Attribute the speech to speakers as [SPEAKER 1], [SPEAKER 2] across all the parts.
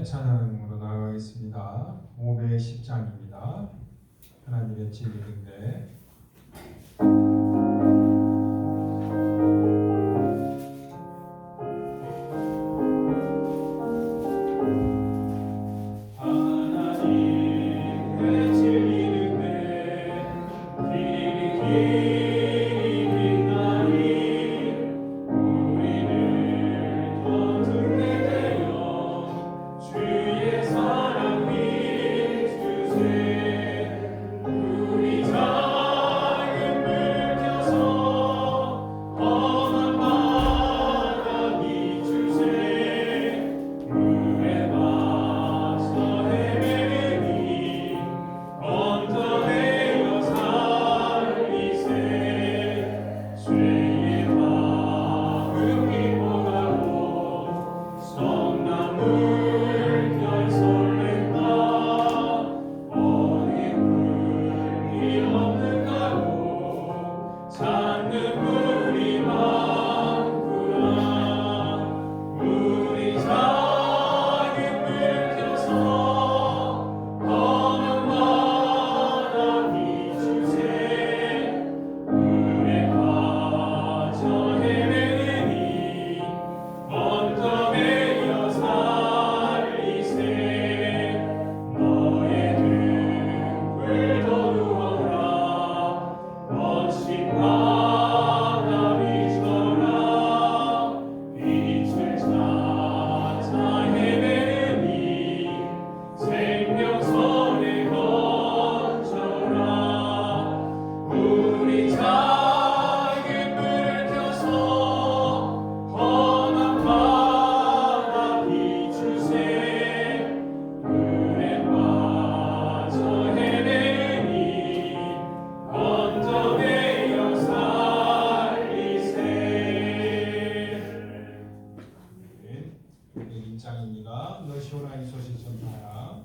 [SPEAKER 1] 찬양으로 나아가겠습니다. 510장입니다. 하나님의 진리인데 너 시온아 이 소식 전하라.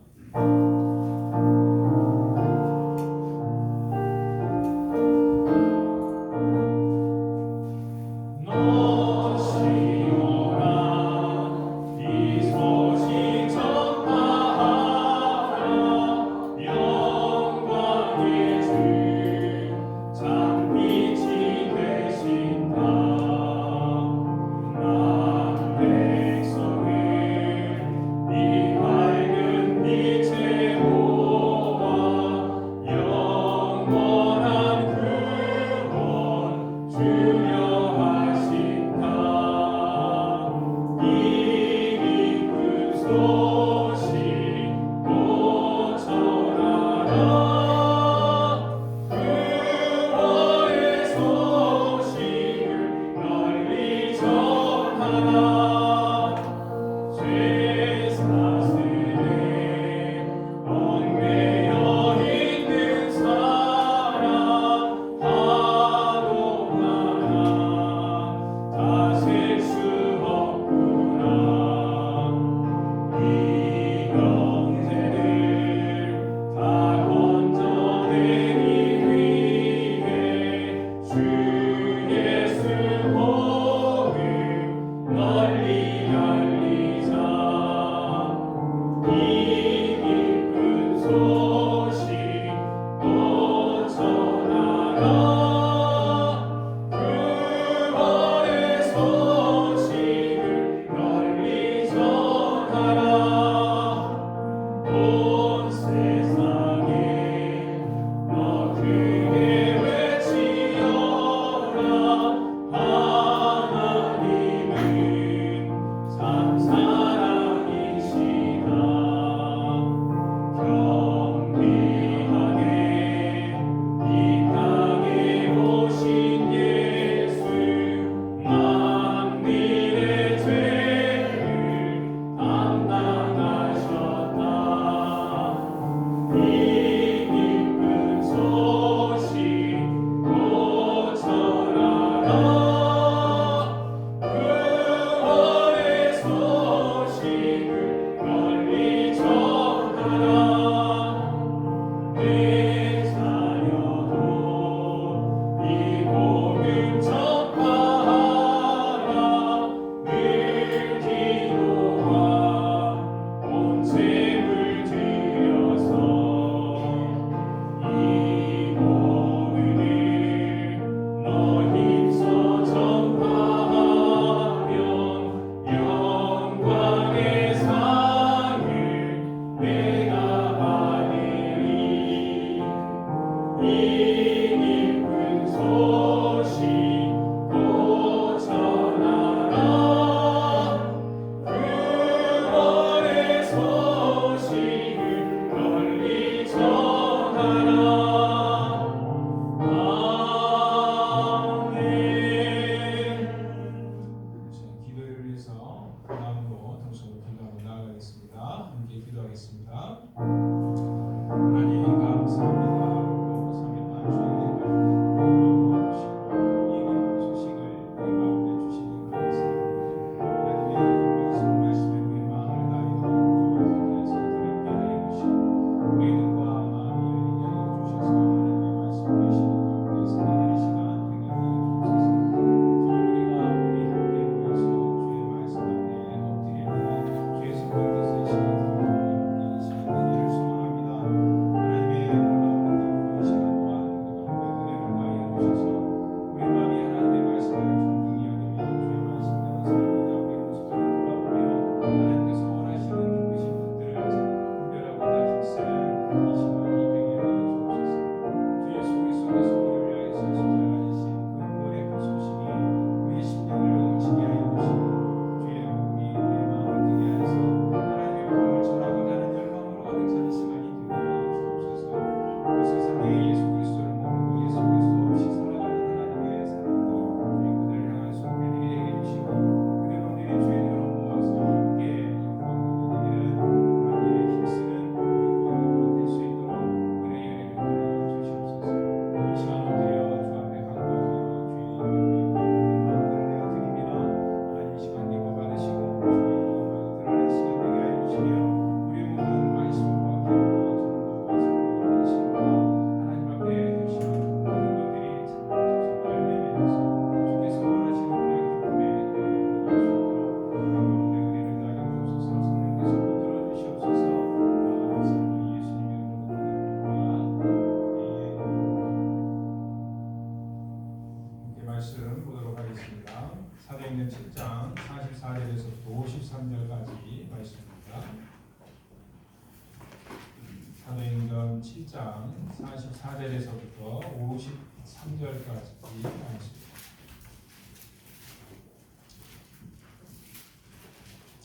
[SPEAKER 1] 7장 44절에서부터 53절까지 말씀입니다.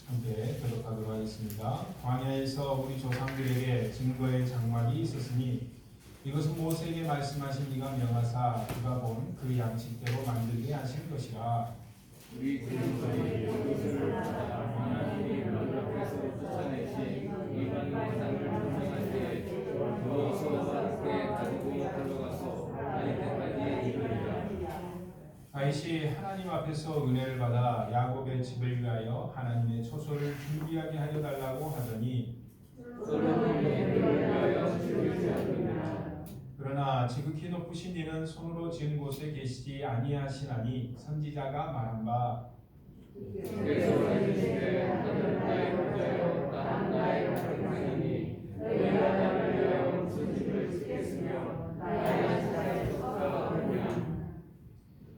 [SPEAKER 1] 함께 교독하도록 하겠습니다. 광야에서 우리 조상들에게 증거의 장막이 있었으니 이것은 모세에게 말씀하신 이가 명하사 그가 본 그 양식대로 만들게 하신 것이라.
[SPEAKER 2] 우리 조상들이 이것을 하나님이 너희 앞에서 쫓아내신 이방 우상을 쫓아낼 때 여호수아와 함께 가지고 들어가서 아이때까지 이르리라.
[SPEAKER 1] 다윗이 하나님 앞에서 은혜를 받아 야곱의 집을 위하여 하나님의 초소를 준비하게 하여 달라고 하더니 그러나 지극히 높으신 이는 손으로 지은 곳에 계시지 아니하시나니 선지자가 말한 바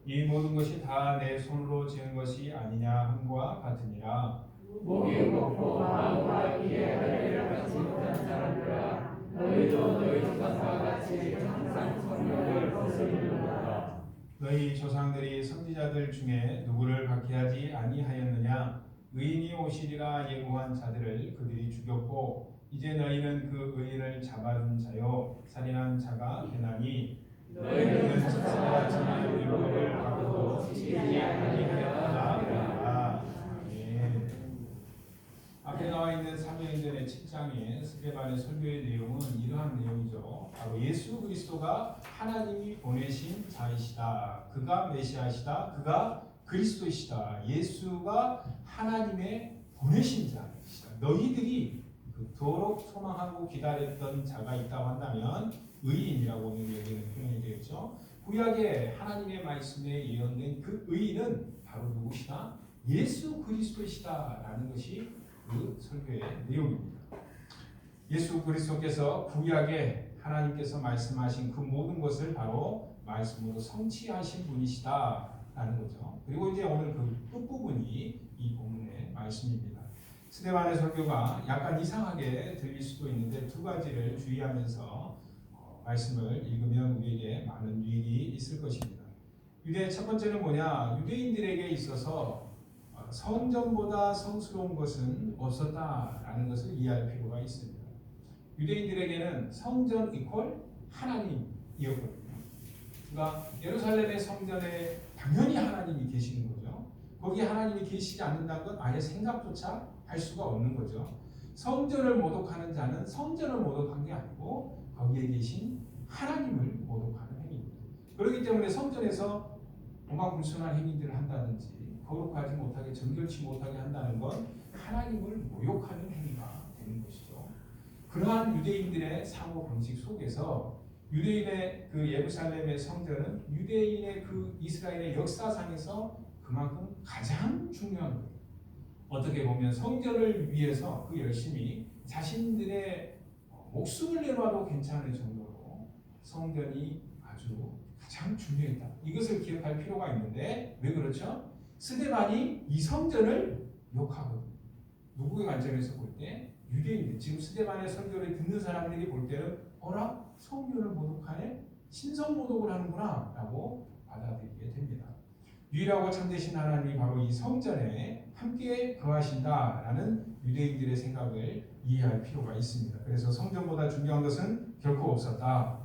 [SPEAKER 1] 이 모든 것이 다 내 손으로 지은 것이 아니냐 함과 같으니라.
[SPEAKER 2] 목이 높고 마음과 이에 할례를 받지 못한 사람들아 너희도 너희 조상과 같이 항상 성령을 거스르는도다.
[SPEAKER 1] 너희 조상들이 선지자들 중에 누구를 박해하지 아니하였느냐? 의인이 오시리라 예고한 자들을 그들이 죽였고 이제 너희는 그 의인을 잡아준 자요 살인한 자가 되나니 너희는 천사가 지난 율법을 받고도 지키지 아니하였다. 아멘. 앞에 나와 있는 사도행전의 7장의 스데반의 설교의 내용은 이러한 내용이죠. 바로 예수 그리스도가 하나님이 보내신 자이시다. 그가 메시아시다. 그가 그리스도이시다. 예수가 하나님의 보내신 자이시다. 너희들이 그토록 소망하고 기다렸던 자가 있다고 한다면 의인이라고 오늘 여기는 표현이 되겠죠. 구약의 하나님의 말씀에 예언된 그 의인은 바로 누구시다? 예수 그리스도이시다라는 것이 그 설교의 내용입니다. 예수 그리스도께서 구약에 하나님께서 말씀하신 그 모든 것을 바로 말씀으로 성취하신 분이시다라는 거죠. 그리고 이제 오늘 그 끝부분이 이 본문의 말씀입니다. 스데반의 설교가 약간 이상하게 들릴 수도 있는데 두 가지를 주의하면서 말씀을 읽으면 우리에게 많은 유익이 있을 것입니다. 첫 번째는 뭐냐? 유대인들에게 있어서 성전보다 성스러운 것은 없었다라는 것을 이해할 필요가 있습니다. 유대인들에게는 성전 이퀄 하나님이었거든요. 그러니까 예루살렘의 성전에 당연히 하나님이 계시는 거죠. 거기에 하나님이 계시지 않는다는 건 아예 생각조차 할 수가 없는 거죠. 성전을 모독하는 자는 성전을 모독한 게 아니고 거기에 계신 하나님을 모독하는 행위입니다. 그렇기 때문에 성전에서 오만불순한 행위들을 한다든지 거룩하지 못하게 정결치 못하게 한다는 건 하나님을 모욕하는 행위가 되는 것이죠. 그러한 유대인들의 사고 방식 속에서 유대인의 그 예루살렘의 성전은 유대인의 그 이스라엘의 역사상에서 그만큼 가장 중요한 거예요. 어떻게 보면 성전을 위해서 그 열심히 자신들의 목숨을 내놔도 괜찮을 정도로 성전이 아주 가장 중요했다. 이것을 기억할 필요가 있는데 왜 그렇죠? 스데반이 이 성전을 욕하거든요. 누구의 관점에서 볼 때? 유대인들. 지금 스데반의 설교를 듣는 사람들이 볼 때는 어라? 성전을 모독하네? 신성 모독을 하는구나 라고 받아들이게 됩니다. 유일하고 참되신 하나님이 바로 이 성전에 함께 거하신다라는 유대인들의 생각을 이해할 필요가 있습니다. 그래서 성전보다 중요한 것은 결코 없었다.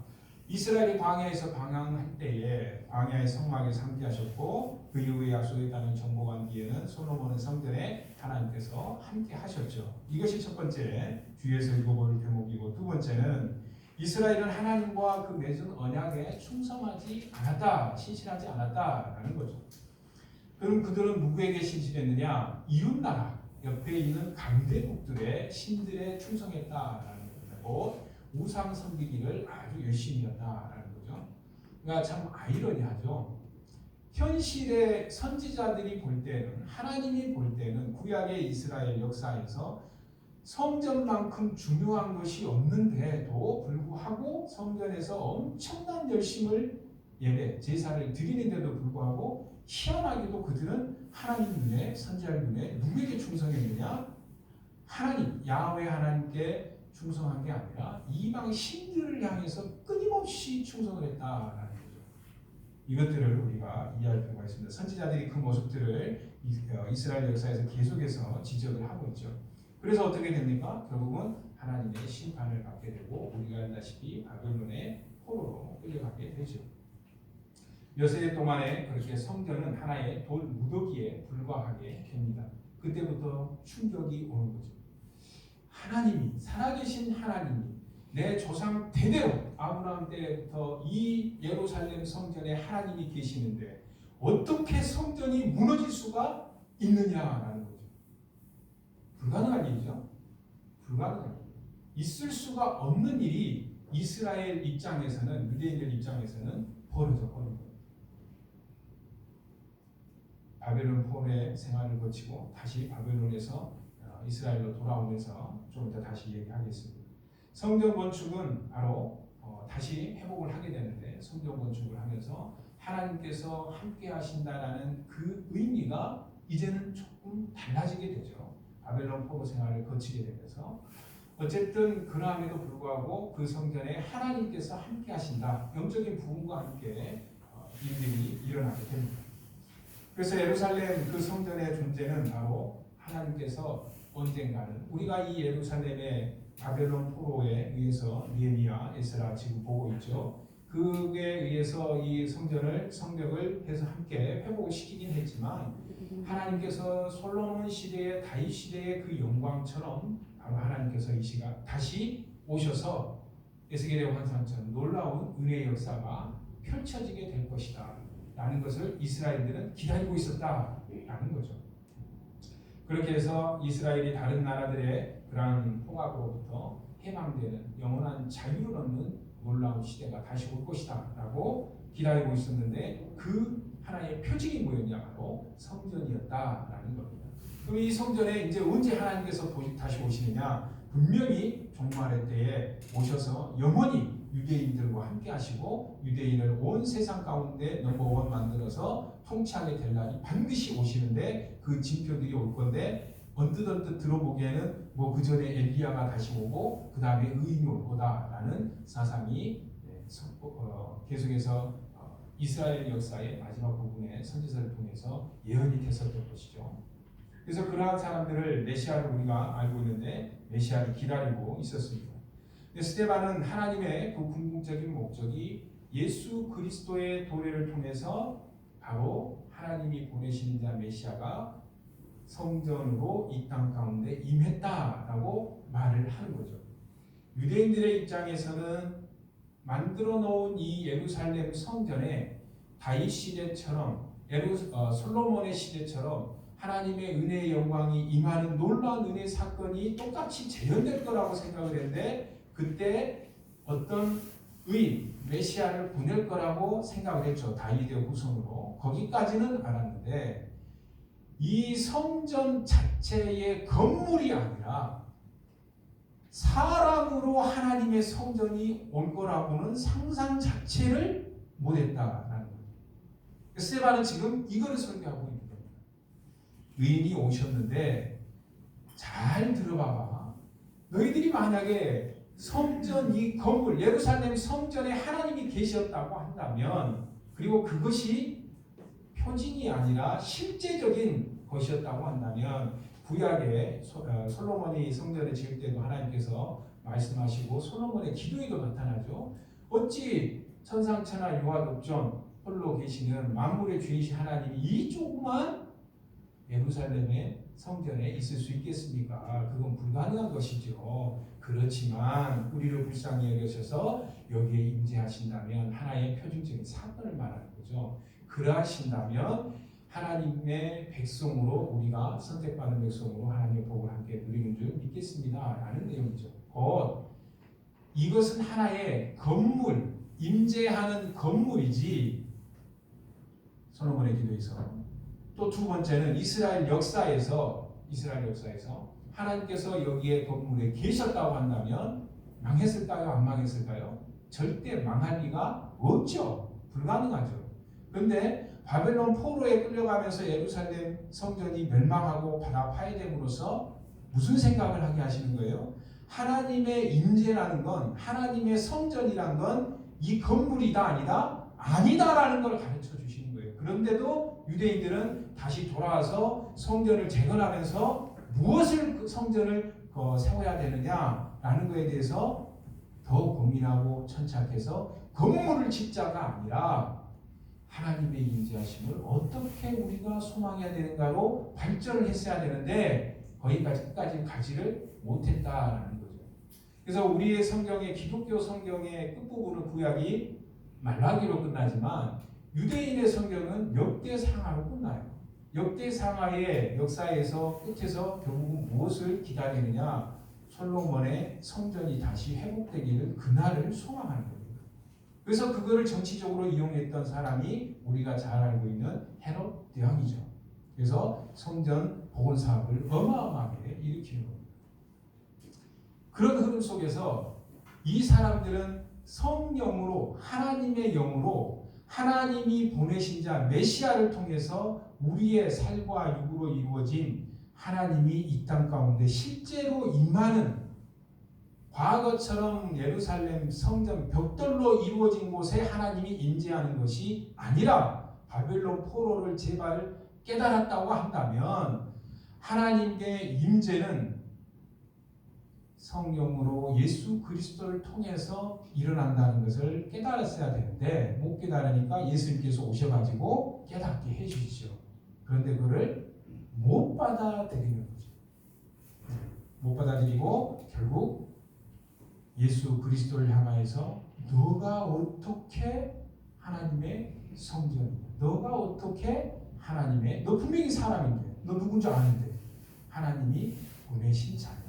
[SPEAKER 1] 이스라엘이 광야에서 방황할 때에 광야의 성막에서 함께 하셨고 그 이후에 약속에 따른 정복한 뒤에는 솔로몬의 성전에 하나님께서 함께 하셨죠. 이것이 첫 번째 주의해서 읽어볼 대목이고, 두 번째는 이스라엘은 하나님과 그 맺은 언약에 충성하지 않았다, 신실하지 않았다라는 거죠. 그럼 그들은 누구에게 신실했느냐? 이웃나라 옆에 있는 강대국들의 신들에 충성했다라는 거고, 우상 섬기기를 아주 열심히 했다라는 거죠. 그러니까 참 아이러니하죠. 현실의 선지자들이 볼 때는, 하나님이 볼 때는 구약의 이스라엘 역사에서 성전만큼 중요한 것이 없는데도 불구하고 성전에서 엄청난 열심을 예배, 제사를 드리는데도 불구하고 희한하게도 그들은 하나님 눈에, 선지자의 눈에 누구에게 충성했느냐? 하나님, 야훼 하나님께 충성한 게 아니라 이방 신들을 향해서 끊임없이 충성을 했다라는 거죠. 이것들을 우리가 이해할 필요가 있습니다. 선지자들이 그 모습들을 이스라엘 역사에서 계속해서 지적을 하고 있죠. 그래서 어떻게 됩니까? 결국은 하나님의 심판을 받게 되고 우리가 알다시피 바벨론의 포로로 끌려가게 되죠. 몇 세대 동안에 그렇게 성전은 하나의 돌 무더기에 불과하게 됩니다. 그때부터 충격이 오는 거죠. 하나님이, 살아계신 하나님이 내 조상 대대로 아브라함 때부터 이 예루살렘 성전에 하나님이 계시는데 어떻게 성전이 무너질 수가 있느냐라는 거죠. 불가능한 일이죠. 불가능한 일. 있을 수가 없는 일이 이스라엘 입장에서는, 유대인들 입장에서는 벌어졌거든요. 바벨론 포로의 생활을 거치고 다시 바벨론에서 이스라엘로 돌아오면서 좀 이따 다시 얘기하겠습니다. 성전 건축은 바로 다시 회복을 하게 되는데 성전 건축을 하면서 하나님께서 함께 하신다라는 그 의미가 이제는 조금 달라지게 되죠. 바벨론 포로 생활을 거치게 되면서 어쨌든 그러함에도 불구하고 그 성전에 하나님께서 함께 하신다. 영적인 부흥과 함께 일들이 일어나게 됩니다. 그래서 예루살렘 그 성전의 존재는 바로 하나님께서 언젠가는 우리가 이 예루살렘의 바벨론 포로에 의해서 느헤미야, 에스라 지금 보고 있죠. 그에 의해서 이 성벽을 해서 함께 회복을 시키긴 했지만 하나님께서 솔로몬 시대의 다윗 시대의 그 영광처럼 바로 하나님께서 이 시간 다시 오셔서 에스겔의 환상처럼 놀라운 은혜의 역사가 펼쳐지게 될 것이다 라는 것을 이스라엘들은 기다리고 있었다라는 거죠. 그렇게 해서 이스라엘이 다른 나라들의 그러한 통합으로부터 해방되는 영원한 자유를 얻는 놀라운 시대가 다시 올 것이다 라고 기다리고 있었는데 그 하나의 표징이 뭐였냐? 바로 성전이었다라는 겁니다. 그럼 이 성전에 이제 언제 하나님께서 다시 오시느냐? 분명히 종말의 때에 오셔서 영원히 유대인들과 함께 하시고 유대인을 온 세상 가운데 넘버원 만들어서 통치하게 될 날이 반드시 오시는데 그 징표들이 올 건데 언뜻 들어보기에는 뭐 그 전에 엘리야가 다시 오고 그 다음에 의인이 올 거다라는 사상이 계속해서 이스라엘 역사의 마지막 부분의 선지서를 통해서 예언이 됐었던 것이죠. 그래서 그러한 사람들을 메시아로 우리가 알고 있는데 메시아를 기다리고 있었습니다. 스데반은 하나님의 그 궁극적인 목적이 예수 그리스도의 도래를 통해서 바로 하나님이 보내신 자 메시아가 성전으로 이 땅 가운데 임했다라고 말을 하는 거죠. 유대인들의 입장에서는 만들어 놓은 이 예루살렘 성전에 다윗 시대처럼 솔로몬의 시대처럼 하나님의 은혜의 영광이 임하는 놀라운 은혜 사건이 똑같이 재현될 거라고 생각을 했는데 그때 어떤 메시아를 보낼 거라고 생각을 했죠. 다윗의 후손으로. 거기까지는 알았는데 이 성전 자체의 건물이 아니라 사람으로 하나님의 성전이 올 거라고는 상상 자체를 못했다라는 거예요. 스데반은 지금 이거를 설교하고 있는 겁니다. 의인이 오셨는데 잘 들어봐봐. 너희들이 만약에 성전 이 건물 예루살렘 성전에 하나님이 계셨다고 한다면 그리고 그것이 표징이 아니라 실제적인 것이었다고 한다면 구약에 솔로몬이 성전을 지을 때도 하나님께서 말씀하시고 솔로몬의 기도에도 나타나죠. 어찌 천상천하 유아독존 홀로 계시는 만물의 주이신 하나님이 이 조그만 예루살렘의 성전에 있을 수 있겠습니까? 그건 불가능한 것이죠. 그렇지만 우리를 불쌍히 여기셔서 여기에 임재하신다면 하나의 표징적인 사건을 말하는 거죠. 그러하신다면 하나님의 백성으로 우리가 선택받은 백성으로 하나님의 복을 함께 누리는 줄 믿겠습니다 라는 내용이죠. 곧 이것은 하나의 건물, 임재하는 건물이지 솔로몬의 기도에서 또 두 번째는 이스라엘 역사에서 하나님께서 여기에 건물에 계셨다고 한다면 망했을까요? 안 망했을까요? 절대 망할 리가 없죠. 불가능하죠. 그런데 바벨론 포로에 끌려가면서 예루살렘 성전이 멸망하고 바다 파괴됨으로써 무슨 생각을 하게 하시는 거예요? 하나님의 임재라는 건, 하나님의 성전이란 건 이 건물이다 아니다? 아니다라는 걸 가르쳐 주시는 거예요. 그런데도 유대인들은 다시 돌아와서 성전을 재건하면서 무엇을 그 성전을 세워야 되느냐라는 것에 대해서 더 고민하고 천착해서 건물을 짓자가 아니라 하나님의 임재하심을 어떻게 우리가 소망해야 되는가로 발전을 했어야 되는데 거기까지 가지를 못했다라는 거죠. 그래서 우리의 성경의 기독교 성경의 끝부분은 구약이 말라기로 끝나지만 유대인의 성경은 역대상하로 끝나요. 역대상하의 역사에서 끝에서 결국은 무엇을 기다리느냐? 솔로몬의 성전이 다시 회복되기를 그날을 소망하는 겁니다. 그래서 그거를 정치적으로 이용했던 사람이 우리가 잘 알고 있는 헤롯 대왕이죠. 그래서 성전 복원 사업을 어마어마하게 일으키는 겁니다. 그런 흐름 속에서 이 사람들은 성령으로 하나님의 영으로 하나님이 보내신 자 메시아를 통해서 우리의 살과 육으로 이루어진 하나님이 이 땅 가운데 실제로 임하는 과거처럼 예루살렘 성전 벽돌로 이루어진 곳에 하나님이 임재하는 것이 아니라 바벨론 포로를 제발 깨달았다고 한다면 하나님의 임재는 성령으로 예수 그리스도를 통해서 일어난다는 것을 깨달았어야 되는데 못 깨달으니까 예수님께서 오셔가지고 깨닫게 해주시죠. 그런데 그를 못 받아들이는 거죠. 못 받아들이고 결국 예수 그리스도를 향하여서 너가 어떻게 하나님의 성전이냐, 너가 어떻게 하나님의, 너 분명히 사람인데, 너 누군지 아는데 하나님이 보내신 자냐,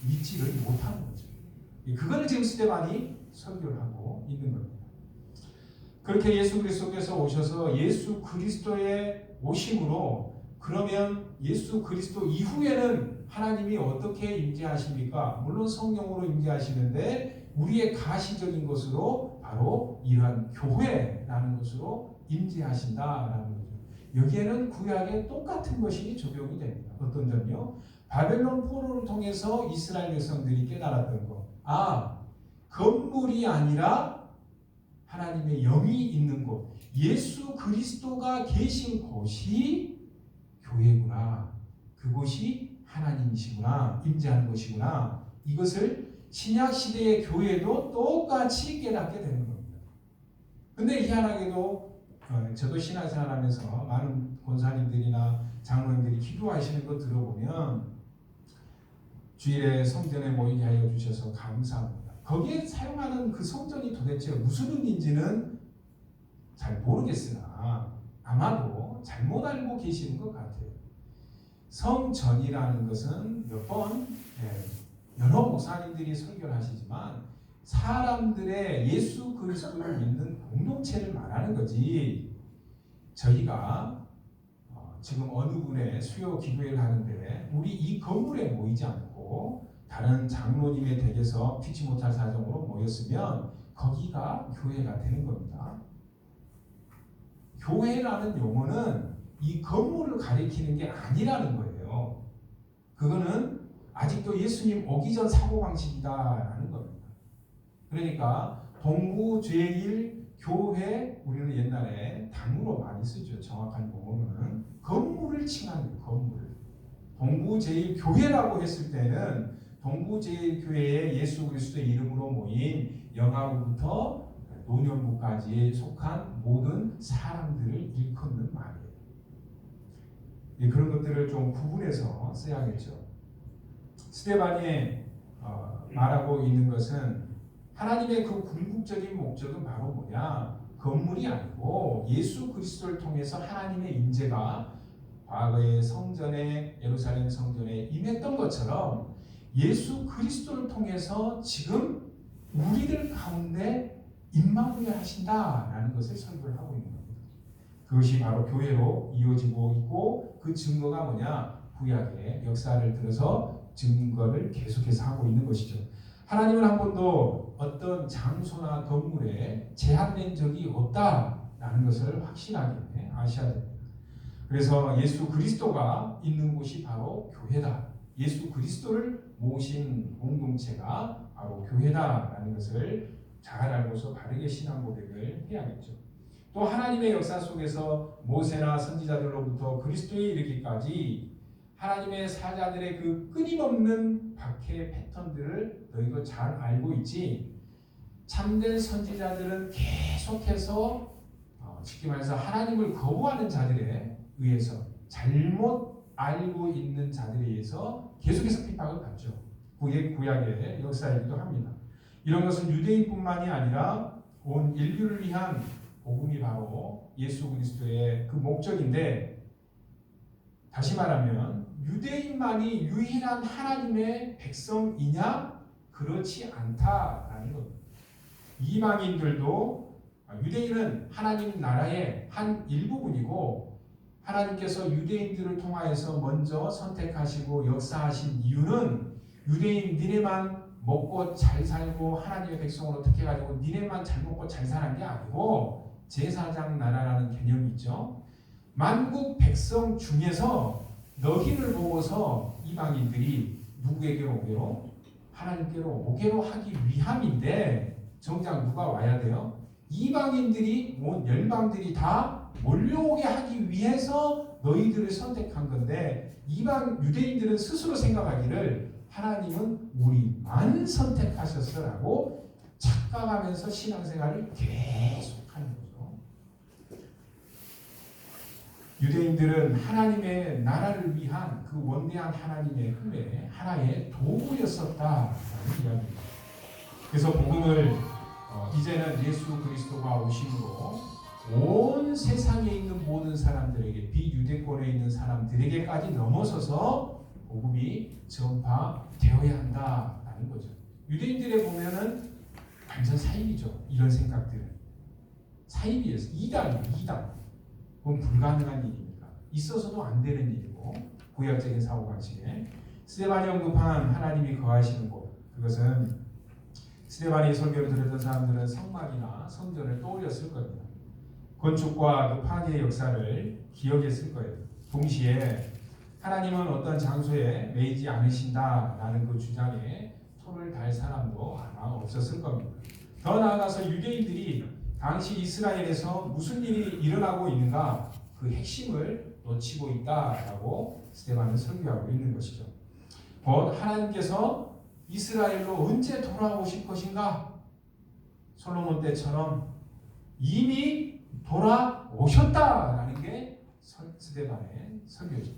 [SPEAKER 1] 믿지를 못하는 거죠. 그걸 지금 스데반이 설교를 하고 있는 겁니다. 그렇게 예수 그리스도께서 오셔서 예수 그리스도의 오심으로 그러면 예수 그리스도 이후에는 하나님이 어떻게 임재하십니까? 물론 성령으로 임재하시는데 우리의 가시적인 것으로 바로 이러한 교회라는 것으로 임재하신다라는 거죠. 여기에는 구약의 똑같은 것이 적용이 됩니다. 어떤 점이요? 바벨론 포로를 통해서 이스라엘 백성들이 깨달았던 것. 건물이 아니라 하나님의 영이 있는 곳, 예수 그리스도가 계신 곳이 교회구나. 그곳이 하나님이시구나. 임재하는 것이구나. 이것을 신약 시대의 교회도 똑같이 깨닫게 되는 겁니다. 근데 희한하게도 저도 신앙생활하면서 많은 권사님들이나 장로님들이 기도하시는 거 들어보면 주일에 성전에 모이게 하여 주셔서 감사합니다. 거기에 사용하는 그 성전이 도대체 무슨 의미인지는 잘 모르겠으나 아마도 잘못 알고 계시는 것 같아요. 성전이라는 것은 몇 번 여러 목사님들이 설교를 하시지만 사람들의 예수 그리스도를 믿는 공동체를 말하는 거지, 저희가 지금 어느 분의 수요 기도회를 하는데 우리 이 건물에 모이지 않고 다른 장로님의 댁에서 피치 못할 사정으로 모였으면 거기가 교회가 되는 겁니다. 교회라는 용어는 이 건물을 가리키는 게 아니라는 거예요. 그거는 아직도 예수님 오기 전 사고방식이다라는 겁니다. 그러니까 동부 제1교회, 우리는 옛날에 당으로 많이 쓰죠. 정확한 용어는 건물을 칭하는 건물. 동부 제1교회라고 했을 때는 동부 제1교회에 예수 그리스도의 이름으로 모인 영아부부터 노년부까지 속한 모든 사람들을 일컫는 말이에요. 그런 것들을 좀 구분해서 써야겠죠. 스데반이 말하고 있는 것은 하나님의 그 궁극적인 목적은 바로 뭐냐? 건물이 아니고 예수 그리스도를 통해서 하나님의 임재가 과거의 성전에, 예루살렘 성전에 임했던 것처럼 예수 그리스도를 통해서 지금 우리들 가운데 임마누엘 하신다라는 것을 설교를 하고 있는 겁니다. 그것이 바로 교회로 이어지고 있고 그 증거가 뭐냐? 구약의 역사를 들어서 증거를 계속해서 하고 있는 것이죠. 하나님은 한 번도 어떤 장소나 건물에 제한된 적이 없다라는 것을 확실하게 아셔야 됩니다. 그래서 예수 그리스도가 있는 곳이 바로 교회다. 예수 그리스도를 모신 공동체가 바로 교회다라는 것을 잘 알고서 바르게 신앙 고백을 해야겠죠. 또 하나님의 역사 속에서 모세나 선지자들로부터 그리스도에 이르기까지 하나님의 사자들의 그 끊임없는 박해 패턴들을 너희도 잘 알고 있지. 참된 선지자들은 계속해서 쉽게 말해서 하나님을 거부하는 자들에 의해서 잘못 알고 있는 자들에 의해서 계속해서 핍박을 받죠. 그게 구약의 역사이기도 합니다. 이런 것은 유대인뿐만이 아니라 온 인류를 위한 복음이 바로 예수 그리스도의 그 목적인데, 다시 말하면 유대인만이 유일한 하나님의 백성이냐? 그렇지 않다라는 겁니다. 이방인들도, 유대인은 하나님 나라의 한 일부분이고 하나님께서 유대인들을 통하여서 먼저 선택하시고 역사하신 이유는 유대인 니네만 먹고 잘 살고 하나님의 백성으로 택해가지고 니네만 잘 먹고 잘 사는 게 아니고 제사장 나라라는 개념이 있죠. 만국 백성 중에서 너희를 보고서 이방인들이 누구에게로 오게로? 하나님께로 오게로 하기 위함인데, 정작 누가 와야 돼요? 이방인들이, 열방들이 다 몰려오게 하기 위해서 너희들을 선택한 건데, 이방 유대인들은 스스로 생각하기를 하나님은 우리만 선택하셨어라고 착각하면서 신앙생활을 계속하는 거죠. 유대인들은 하나님의 나라를 위한 그 원대한 하나님의 꿈의 하나의 도구였었다라는 이야기입니다. 그래서 복음을 이제는 예수 그리스도가 오심으로 온 세상에 있는 모든 사람들에게, 비유대권에 있는 사람들에게까지 넘어서서 복음이 전파되어야 한다라는 거죠. 유대인들에 보면은 완전 사입이죠. 이런 생각들은 사입이에요. 이단. 그건 불가능한 일입니까? 있어서도 안 되는 일이고, 구약적인 사고방식에 스데반이 언급한 하나님이 거하시는 곳, 그것은 스데반이 설교를 들었던 사람들은 성막이나 성전을 떠올렸을 겁니다. 건축과 그 파괴의 역사를 기억했을 거예요. 동시에 하나님은 어떤 장소에 매이지 않으신다라는 그 주장에 토를 달 사람도 아마 없었을 겁니다. 더 나아가서 유대인들이 당시 이스라엘에서 무슨 일이 일어나고 있는가, 그 핵심을 놓치고 있다라고 스데반은 설교하고 있는 것이죠. 곧 하나님께서 이스라엘로 언제 돌아오실 것인가? 솔로몬 때처럼 이미 돌아오셨다라는 게 스데반의 설교죠.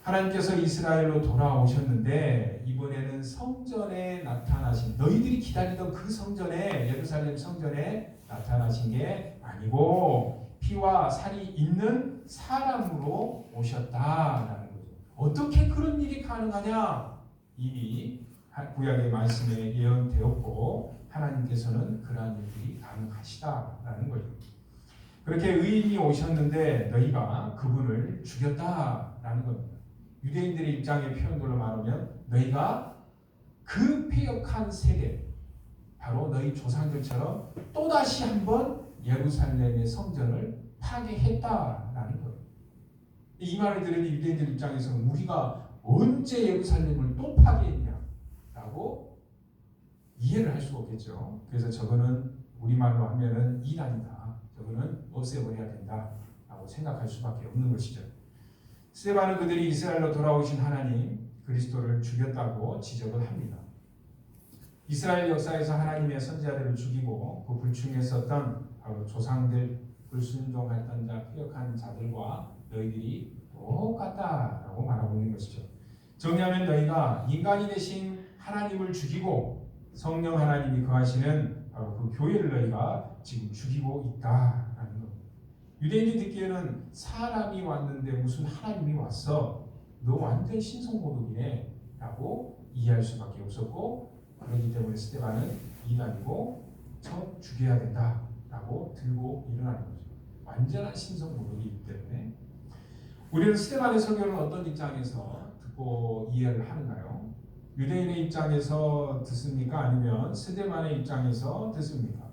[SPEAKER 1] 하나님께서 이스라엘로 돌아오셨는데 이번에는 성전에 나타나신, 너희들이 기다리던 그 성전에, 예루살렘 성전에 나타나신 게 아니고 피와 살이 있는 사람으로 오셨다라는 거죠. 어떻게 그런 일이 가능하냐? 이미 구약의 말씀에 예언되었고 하나님께서는 그러한 일이 가능하시다라는 거죠. 그렇게 의인이 오셨는데 너희가 그분을 죽였다라는 겁니다. 유대인들의 입장의 표현들로 말하면 너희가 그 패역한 세대, 바로 너희 조상들처럼 또다시 한번 예루살렘의 성전을 파괴했다라는 거예요. 이 말을 들은 유대인들 입장에서는 우리가 언제 예루살렘을 또 파괴했냐라고 이해를 할 수가 없겠죠. 그래서 저거는 우리말로 하면은 이단이다, 저거는 없애버려야 된다라고 생각할 수밖에 없는 것이죠. 스데반은 그들이 이스라엘로 돌아오신 하나님 그리스도를 죽였다고 지적을 합니다. 이스라엘 역사에서 하나님의 선지자들을 죽이고 그 불충했었던 바로 조상들, 불순종했던 자, 피역한 자들과 너희들이 똑같다라고 말하고 있는 것이죠. 정리하면 너희가 인간이 되신 하나님을 죽이고 성령 하나님이 거하시는 바로 그 교회를 너희가 지금 죽이고 있다라는 겁니다. 유대인이 듣기에는 사람이 왔는데 무슨 하나님이 왔어? 너 완전 신성모독이네 라고 이해할 수밖에 없었고, 그렇기 때문에 스데반은 이단이고 저 죽여야 된다라고 들고 일어나는 거죠. 완전한 신성모독이기 때문에. 우리는 스데반의 설교는 어떤 입장에서 듣고 이해를 하는가요? 유대인의 입장에서 듣습니까? 아니면 스데반의 입장에서 듣습니까?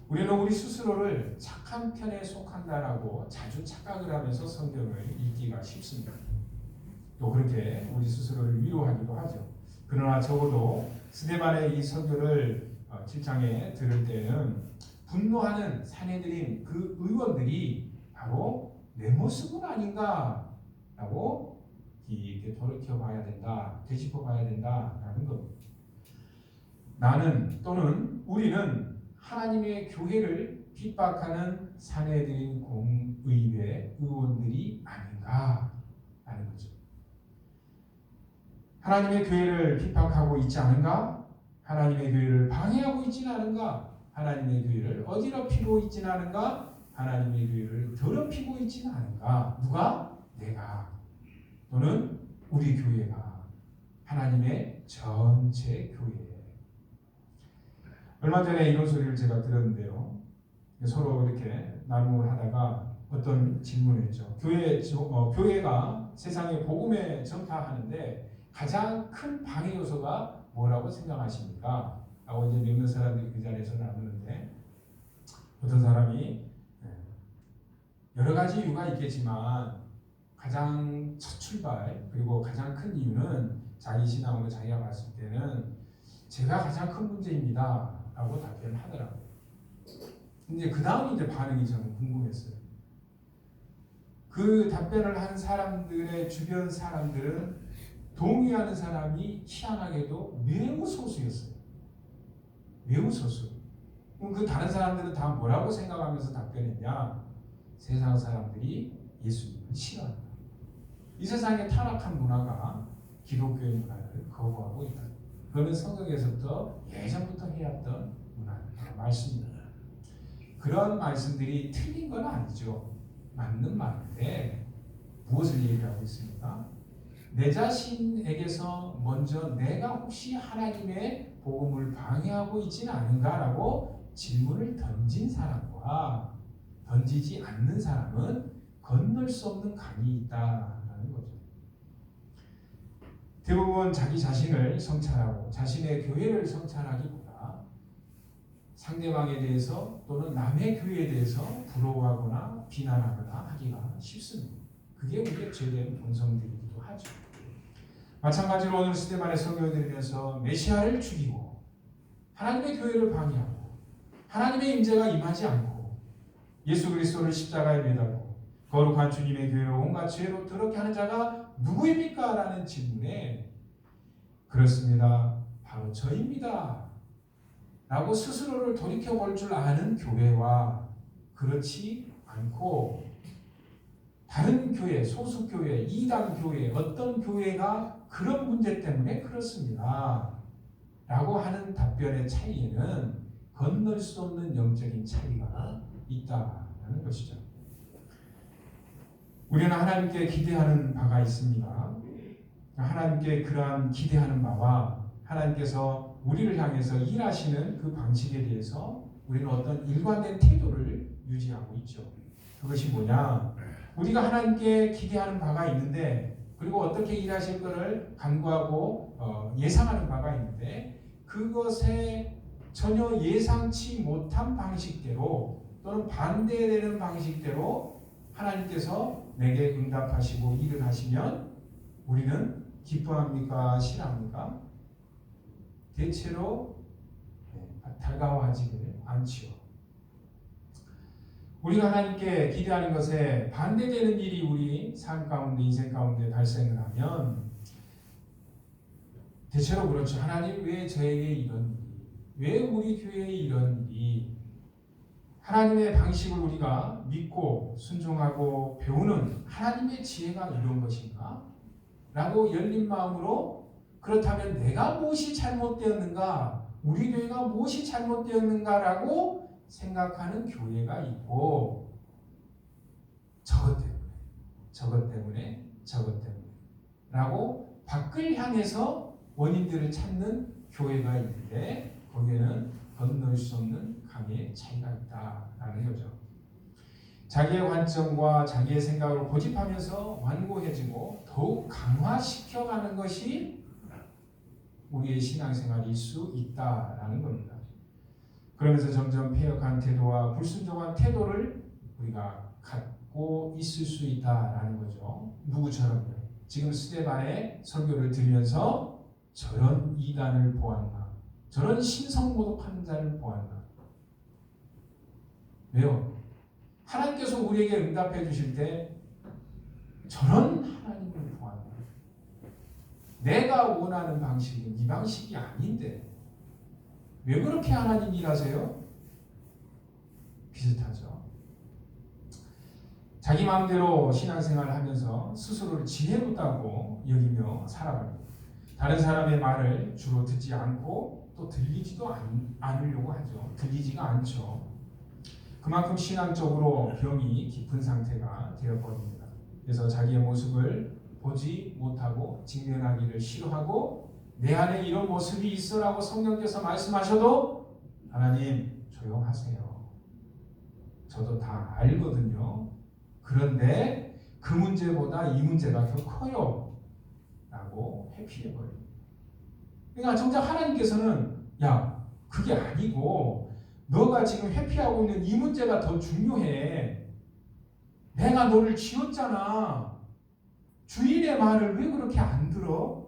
[SPEAKER 1] 우리는 우리 스스로를 착한 편에 속한다라고 자주 착각을 하면서 성경을 읽기가 쉽습니다. 또 그렇게 우리 스스로를 위로하기도 하죠. 그러나 적어도 스데반의 이 설교를 7장에 들을 때는 분노하는 사내들인 그 의원들이 바로 내 모습은 아닌가라고 이렇게 돌이켜봐야 된다, 되짚어봐야 된다라는 겁니다. 나는 또는 우리는 하나님의 교회를 핍박하는 사내들인 공의회 의원들이 아닌가라는 거죠. 하나님의 교회를 핍박하고 있지 않은가? 하나님의 교회를 방해하고 있지는 않은가? 하나님의 교회를 어지럽히고 있지는 않은가? 하나님의 교회를 더럽히고 있지는 않은가? 누가? 내가 또는 우리 교회가 하나님의 전체 교회. 얼마 전에 이런 소리를 제가 들었는데요. 서로 이렇게 나눔을 하다가 어떤 질문을 했죠. 교회가 세상에 복음에 전파하는데 가장 큰 방해 요소가 뭐라고 생각하십니까? 라고 이제 몇몇 사람들이 그 자리에서 나누는데 어떤 사람이 여러 가지 이유가 있겠지만 가장 첫 출발 그리고 가장 큰 이유는 자기 신앙으로 자기가 봤을 때는 제가 가장 큰 문제입니다 라고 답변을 하더라고요. 근데 그 다음 이제 반응이 저는 궁금했어요. 그 답변을 한 사람들의 주변 사람들은 동의하는 사람이 희한하게도 매우 소수였어요. 매우 소수. 그럼 그 다른 사람들은 다 뭐라고 생각하면서 답변했냐? 세상 사람들이 예수님을 싫어한다. 이 세상의 타락한 문화가 기독교의 문화를 거부하고 있다. 그거는 성경에서부터 예전부터 해왔던 말씀입니다. 그런 말씀들이 틀린 건 아니죠. 맞는 말인데 무엇을 얘기하고 있습니까? 내 자신에게서 먼저 내가 혹시 하나님의 복음을 방해하고 있지는 않은가라고 질문을 던진 사람과 던지지 않는 사람은 건널 수 없는 강이 있다라는 거죠. 대부분 자기 자신을 성찰하고 자신의 교회를 성찰하기보다 상대방에 대해서 또는 남의 교회에 대해서 부러워하거나 비난하거나 하기가 쉽습니다. 그게 우리의 죄된 본성들이기도 하죠. 마찬가지로 오늘 스데반의 설교를 들으면서 메시아를 죽이고 하나님의 교회를 방해하고 하나님의 임재가 임하지 않고 예수 그리스도를 십자가에 매달고 거룩한 주님의 교회를 온갖 죄로 더럽게 하는 자가 누구입니까? 라는 질문에 그렇습니다. 바로 저입니다. 라고 스스로를 돌이켜볼 줄 아는 교회와 그렇지 않고 다른 교회, 소수교회, 이단교회, 어떤 교회가 그런 문제 때문에 그렇습니다. 라고 하는 답변의 차이에는 건널 수 없는 영적인 차이가 있다는 것이죠. 우리는 하나님께 기대하는 바가 있습니다. 하나님께 그러한 기대하는 바와 하나님께서 우리를 향해서 일하시는 그 방식에 대해서 우리는 어떤 일관된 태도를 유지하고 있죠. 그것이 뭐냐? 우리가 하나님께 기대하는 바가 있는데 그리고 어떻게 일하실 것을 간구하고 예상하는 바가 있는데 그것에 전혀 예상치 못한 방식대로 또는 반대되는 방식대로 하나님께서 내게 응답하시고 일을 하시면 우리는 기뻐합니까? 싫어합니까? 대체로 달가워하지를 않지요. 우리가 하나님께 기대하는 것에 반대되는 일이 우리 삶 가운데 인생 가운데 발생을 하면 대체로 그렇죠. 하나님 왜 저에게 이런 일이, 왜 우리 교회에 이런 일이, 하나님의 방식을 우리가 믿고 순종하고 배우는 하나님의 지혜가 이런 것인가? 라고 열린 마음으로 그렇다면 내가 무엇이 잘못되었는가? 우리 교회가 무엇이 잘못되었는가라고 생각하는 교회가 있고 저것 때문에 라고 밖을 향해서 원인들을 찾는 교회가 있는데 거기에는 건널 수 없는 강의 차이가 있다라는 거죠. 자기의 관점과 자기의 생각을 고집하면서 완고해지고 더욱 강화시켜가는 것이 우리의 신앙생활일 수 있다라는 겁니다. 그러면서 점점 폐역한 태도와 불순종한 태도를 우리가 갖고 있을 수 있다라는 거죠. 누구처럼요? 지금 스데반의 설교를 들으면서 저런 이단을 보았나, 저런 신성모독하는 자를 보았나. 왜요? 하나님께서 우리에게 응답해 주실 때 저런 하나님을 보았나. 내가 원하는 방식은 이 방식이 아닌데 왜 그렇게 하나님 일하세요? 비슷하죠. 자기 마음대로 신앙생활을 하면서 스스로를 지혜롭다고 여기며 살아갑니다. 다른 사람의 말을 주로 듣지 않고 또 들리지도 않으려고 하죠. 들리지가 않죠. 그만큼 신앙적으로 병이 깊은 상태가 되어버립니다. 그래서 자기의 모습을 보지 못하고 직면하기를 싫어하고 내 안에 이런 모습이 있어라고 성령께서 말씀하셔도 하나님 조용하세요. 저도 다 알거든요. 그런데 그 문제보다 이 문제가 더 커요. 라고 회피해버려요. 그러니까 정작 하나님께서는 야 그게 아니고 너가 지금 회피하고 있는 이 문제가 더 중요해. 내가 너를 지었잖아. 주인의 말을 왜 그렇게 안 들어?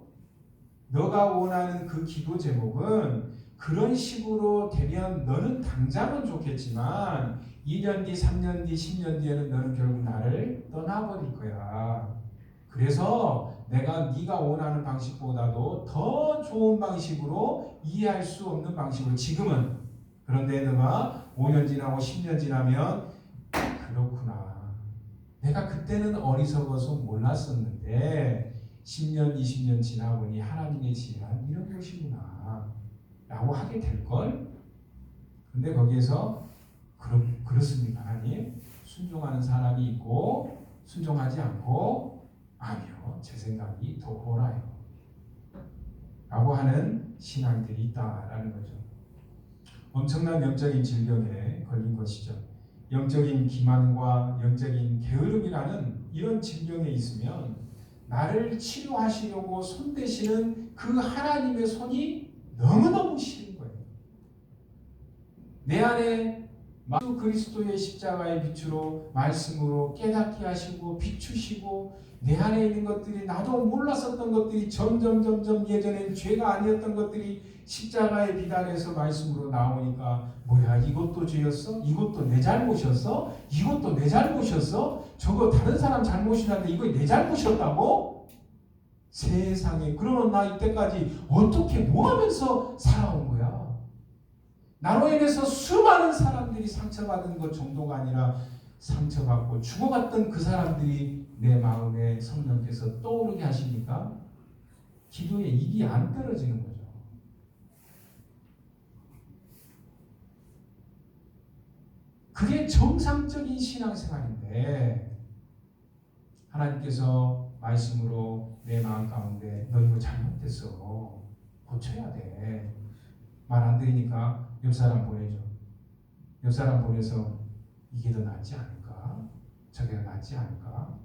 [SPEAKER 1] 너가 원하는 그 기도 제목은 그런 식으로 되면 너는 당장은 좋겠지만 2년 뒤, 3년 뒤, 10년 뒤에는 너는 결국 나를 떠나버릴 거야. 그래서 내가 네가 원하는 방식보다도 더 좋은 방식으로 이해할 수 없는 방식으로 지금은 그런데 너가 5년 지나고 10년 지나면 그렇구나. 내가 그때는 어리석어서 몰랐었는데 10년, 20년 지나보니 하나님의 지혜는 이런 것이구나 라고 하게 될걸. 근데 거기에서 그렇습니까 하나님? 순종하는 사람이 있고 순종하지 않고 아니요 제 생각이 더 옳아요 라고 하는 신앙들이 있다라는 거죠. 엄청난 영적인 질병에 걸린 것이죠. 영적인 기만과 영적인 게으름이라는 이런 질병에 있으면 나를 치료하시려고 손대시는 그 하나님의 손이 너무너무 싫은 거예요. 내 안에 예수 그리스도의 십자가의 빛으로 말씀으로 깨닫게 하시고 비추시고 내 안에 있는 것들이 나도 몰랐었던 것들이 점점 예전엔 죄가 아니었던 것들이 십자가의 비단에서 말씀으로 나오니까 뭐야 이것도 죄였어? 이것도 내 잘못이었어? 이것도 내 잘못이었어? 저거 다른 사람 잘못이라는데 이거 내 잘못이었다고? 세상에 그러면 나 이때까지 어떻게 뭐 하면서 살아온 거야? 나로 인해서 수많은 사람들이 상처받은 것 정도가 아니라 상처받고 죽어갔던 그 사람들이 내 마음에 성령께서 떠오르게 하시니까 기도에 입이 안 떨어지는 거죠. 그게 정상적인 신앙생활인데 하나님께서 말씀으로 내 마음 가운데 너 이거 잘못됐어. 고쳐야 돼. 말 안 들으니까 옆 사람 보내줘. 옆 사람 보내서 이게 더 낫지 않을까? 저게 더 낫지 않을까?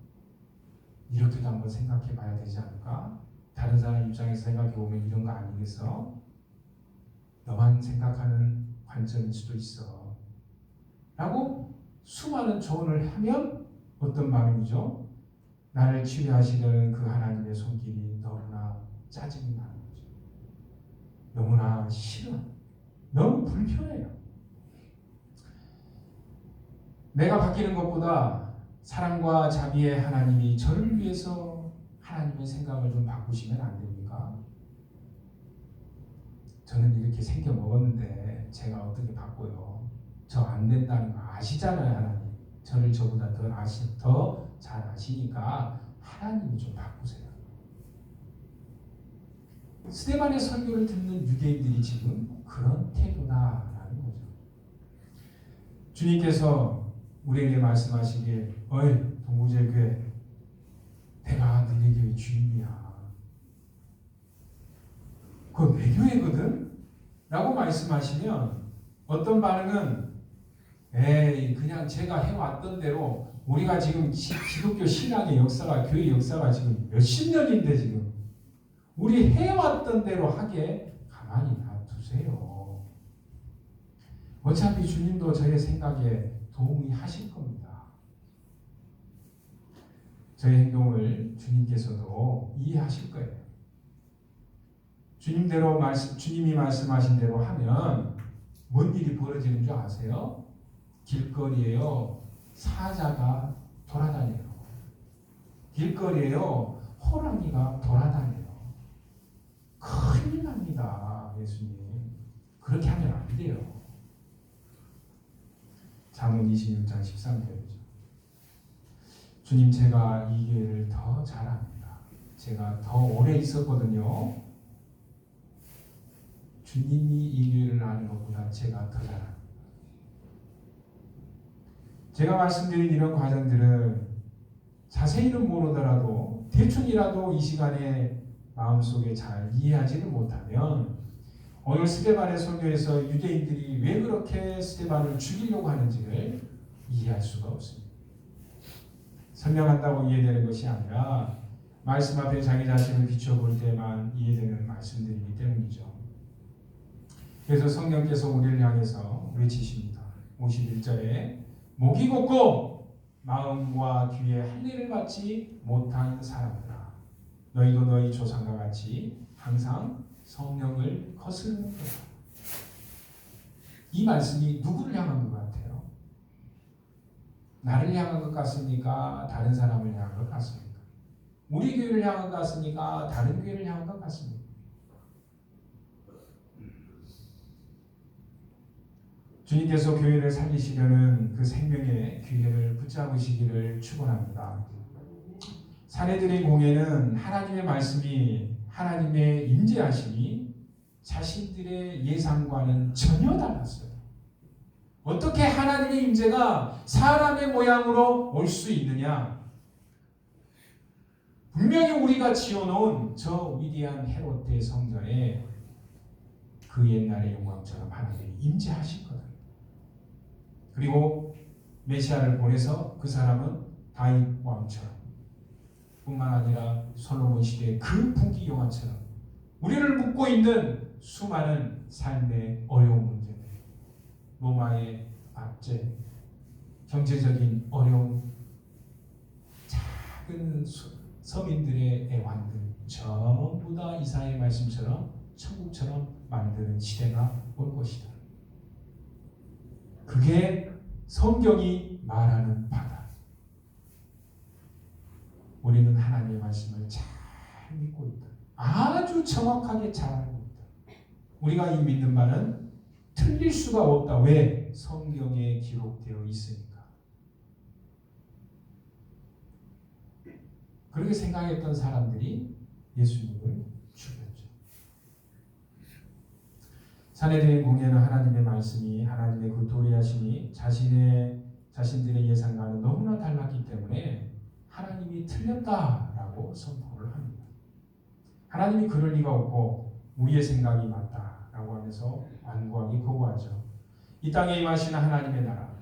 [SPEAKER 1] 이렇게도 한번 생각해 봐야 되지 않을까? 다른 사람 입장에서 생각해 보면 이런 거 아니겠어? 너만 생각하는 관점일 수도 있어. 라고 수많은 조언을 하면 어떤 마음이죠? 나를 치료하시려는 그 하나님의 손길이 너무나 짜증이 나는 거죠. 너무나 싫어. 너무 불편해요. 내가 바뀌는 것보다 사랑과 자비의 하나님이 저를 위해서 하나님의 생각을 좀 바꾸시면 안 됩니까? 저는 이렇게 생겨 먹었는데 제가 어떻게 바꿔요? 저 안 된다는 거 아시잖아요, 하나님. 저를 저보다 더 잘 아시니까 하나님이 좀 바꾸세요. 스데반의 설교를 듣는 유대인들이 지금 그런 태도다라는 거죠. 주님께서 우리에게 말씀하시길 어이 동부제교회 내가 너네 교회 주인이야. 그건 내 교회거든? 라고 말씀하시면 어떤 반응은 에이 그냥 제가 해왔던 대로 우리가 지금 기독교 신앙의 역사가 교회 역사가 지금 몇십 년인데 지금 우리 해왔던 대로 하게 가만히 놔두세요. 어차피 주님도 저의 생각에 동의하실 겁니다. 저의 행동을 주님께서도 이해하실 거예요. 주님이 말씀하신 대로 하면 뭔 일이 벌어지는 줄 아세요? 길거리에요, 사자가 돌아다녀요. 길거리에요, 호랑이가 돌아다녀요. 큰일 납니다, 예수님. 그렇게 하면 안 돼요. 잠언 26장 13절이죠. 주님, 제가 이 교회를 더 잘합니다. 제가 더 오래 있었거든요. 주님이 이 교회를 아는 것보다 제가 더 잘합니다. 제가 말씀드린 이런 과정들은 자세히는 모르더라도 대충이라도 이 시간에 마음속에 잘 이해하지를 못하면 오늘 스데반의 설교에서 유대인들이 왜 그렇게 스데반을 죽이려고 하는지를 이해할 수가 없습니다. 설명한다고 이해되는 것이 아니라 말씀 앞에 자기 자신을 비춰볼 때만 이해되는 말씀들이기 때문이죠. 그래서 성령께서 우리를 향해서 외치십니다. 51절에 목이 곧고 마음과 귀에 할례를 받지 못한 사람들아, 너희도 너희 조상과 같이 항상 성령을 거스르는 거다. 이 말씀이 누구를 향한 것 같아요? 나를 향한 것 같습니까? 다른 사람을 향한 것 같습니까? 우리 교회를 향한 것 같습니까? 다른 교회를 향한 것 같습니까? 주님께서 교회를 살리시려는 그 생명의 기회를 붙잡으시기를 축원합니다. 사내들의 공예는 하나님의 말씀이, 하나님의 임재하심이 자신들의 예상과는 전혀 달랐어요. 어떻게 하나님의 임재가 사람의 모양으로 올 수 있느냐? 분명히 우리가 지어놓은 저 위대한 헤롯의 성전에 그 옛날의 영광처럼 하나님이 임재하실 거다. 그리고 메시아를 보내서 그 사람은 다윗 왕처럼 뿐만 아니라 솔로몬 시대의 그 부귀 영화처럼 우리를 묶고 있는 수많은 삶의 어려운 문제들, 로마의 압제, 경제적인 어려움, 작은 서민들의 애환들 전부 다 이사야의 말씀처럼 천국처럼 만드는 시대가 올 것이다. 그게 성경이 말하는 바다. 우리는 하나님의 말씀을 잘 믿고 있다. 아주 정확하게 잘 알고 있다. 우리가 이 믿는 바는 틀릴 수가 없다. 왜? 성경에 기록되어 있으니까. 그렇게 생각했던 사람들이 예수님을 죽였죠. 사내들의 공예는 하나님의 말씀이, 하나님의 그 도리하심이 자신들의 예상과는 너무나 달랐기 때문에 하나님이 틀렸다라고 선포를 합니다. 하나님이 그럴 리가 없고 우리의 생각이 맞다라고 하면서 완고하게 거부하죠. 이 땅에 임하시는 하나님의 나라,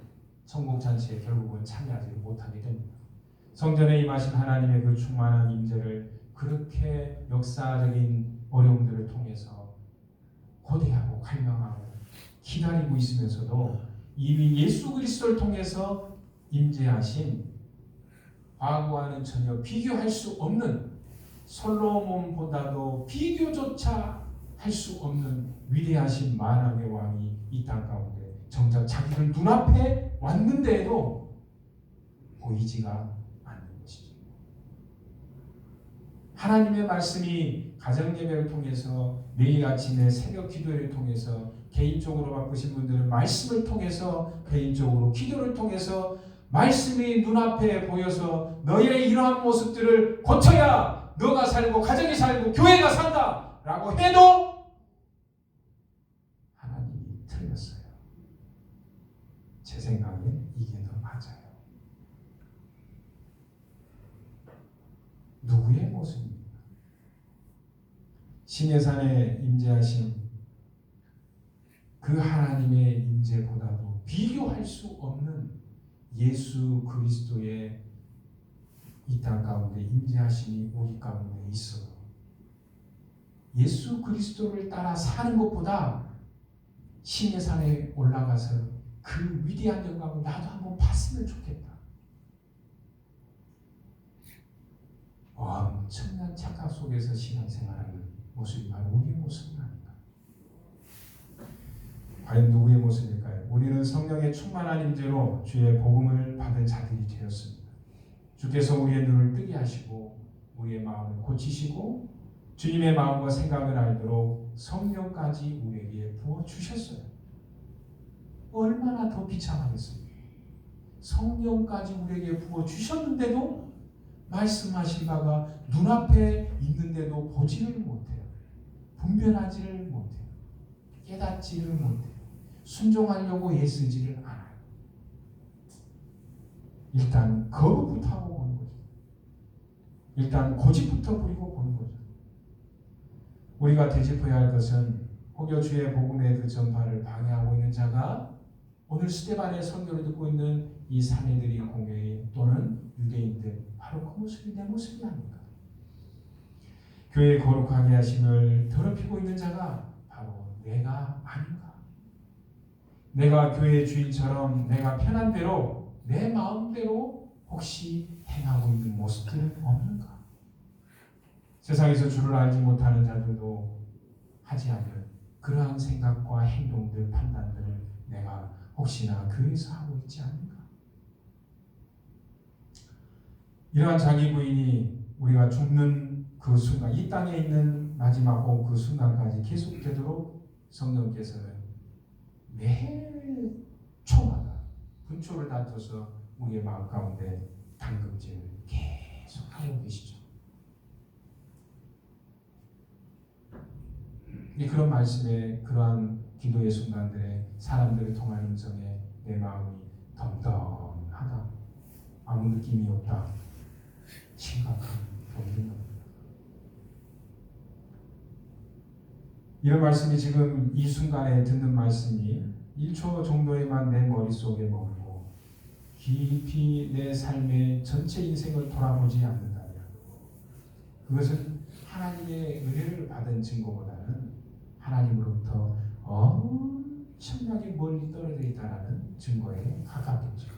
[SPEAKER 1] 천국 잔치에 결국은 참여하지 못하게 됩니다. 성전에 임하신 하나님의 그 충만한 임재를 그렇게 역사적인 어려움들을 통해서 고대하고 갈망하고 기다리고 있으면서도 이미 예수 그리스도를 통해서 임재하신 과거와는 전혀 비교할 수 없는, 솔로몬보다도 비교조차 할 수 없는 위대하신 만왕의 왕이 이 땅 가운데 정작 자기들 눈앞에 왔는데도 보이지가 않는 것이죠. 하나님의 말씀이 가정예배를 통해서, 매일 아침에 새벽 기도를 통해서, 개인적으로 바쁘신 분들은 말씀을 통해서, 개인적으로 기도를 통해서 말씀이 눈앞에 보여서 너의 이러한 모습들을 고쳐야 너가 살고 가정이 살고 교회가 산다 라고 해도 하나님이 틀렸어요. 제 생각엔 이게 더 맞아요. 누구의 모습입니까? 시내산에 임재하신 그 하나님의 임재보다도 비교할 수 없는 예수 그리스도의 이 땅 가운데 임재하심이 우리 가운데 있어요. 예수 그리스도를 따라 사는 것보다 시내산에 올라가서 그 위대한 영광을 나도 한번 봤으면 좋겠다. 엄청난 착각 속에서 신앙생활하는 모습이 바로 우리의 모습은 아닌가. 과연 누구의 모습일까요? 우리는 성령의 충만한 임재로 주의 복음을 받은 자들이 되었습니다. 주께서 우리의 눈을 뜨게 하시고 우리의 마음을 고치시고 주님의 마음과 생각을 알도록 성령까지 우리에게 부어주셨어요. 얼마나 더 비참하겠습니까? 성령까지 우리에게 부어주셨는데도 말씀하신 바가 눈앞에 있는데도 보지를 못해요. 분별하지를 못해요. 깨닫지를 못해요. 순종하려고 애쓰지를 않아요. 일단 거부부터 하고 보는 거죠. 일단 고집부터 부리고 보는 거죠. 우리가 되짚어야 할 것은 혹여 주의 복음의 그 전파를 방해하고 있는 자가 오늘 스데반의 선교를 듣고 있는 이 사내들이 공회의 또는 유대인들 바로 그 모습이 내 모습이 아닌가. 교회 거룩하게 하심을 더럽히고 있는 자가 바로 내가 아닌가. 내가 교회의 주인처럼 내가 편한 대로 내 마음대로 혹시 행하고 있는 모습들은 없는가. 세상에서 주를 알지 못하는 자들도 하지 않는 그러한 생각과 행동들, 판단들을 내가 혹시나 교회에서 하고 있지 않는가. 이러한 자기 부인이 우리가 죽는 그 순간, 이 땅에 있는 마지막 그 순간까지 계속되도록 성령께서는 매 초마다 분초를 다퉈서 우리의 마음 가운데 담금질을 계속 하고 계시죠. 그런 말씀에 그러한 기도의 순간들에 사람들을 통한 음성에 내 마음이 덤덤하다. 아무 느낌이 없다. 심각한 경계입니다. 이런 말씀이 지금 이 순간에 듣는 말씀이 1초 정도에만 내 머릿속에 머물고 깊이 내 삶의 전체 인생을 돌아보지 않는다면 그것은 하나님의 은혜를 받은 증거보다는 하나님으로부터 엄청나게 멀리 떨어져 있다는 증거에 가깝겠죠.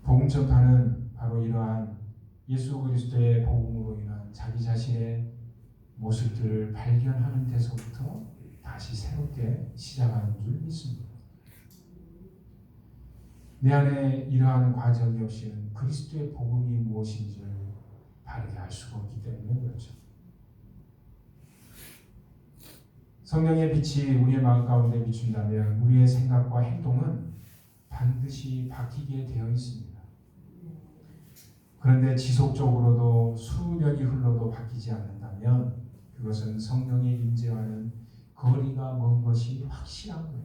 [SPEAKER 1] 복음 전파는 바로 이러한 예수 그리스도의 복음으로 인한 자기 자신의 모습들을 발견하는 데서부터 다시 새롭게 시작하는 줄 믿습니다. 내 안에 이러한 과정이 없이는 그리스도의 복음이 무엇인지를 바르게 알 수가 없기 때문에 그렇죠. 성령의 빛이 우리의 마음 가운데 비춘다면 우리의 생각과 행동은 반드시 바뀌게 되어 있습니다. 그런데 지속적으로도 수년이 흘러도 바뀌지 않는다면 그것은 성령의 임재와는 거리가 먼 것이 확실한 거예요.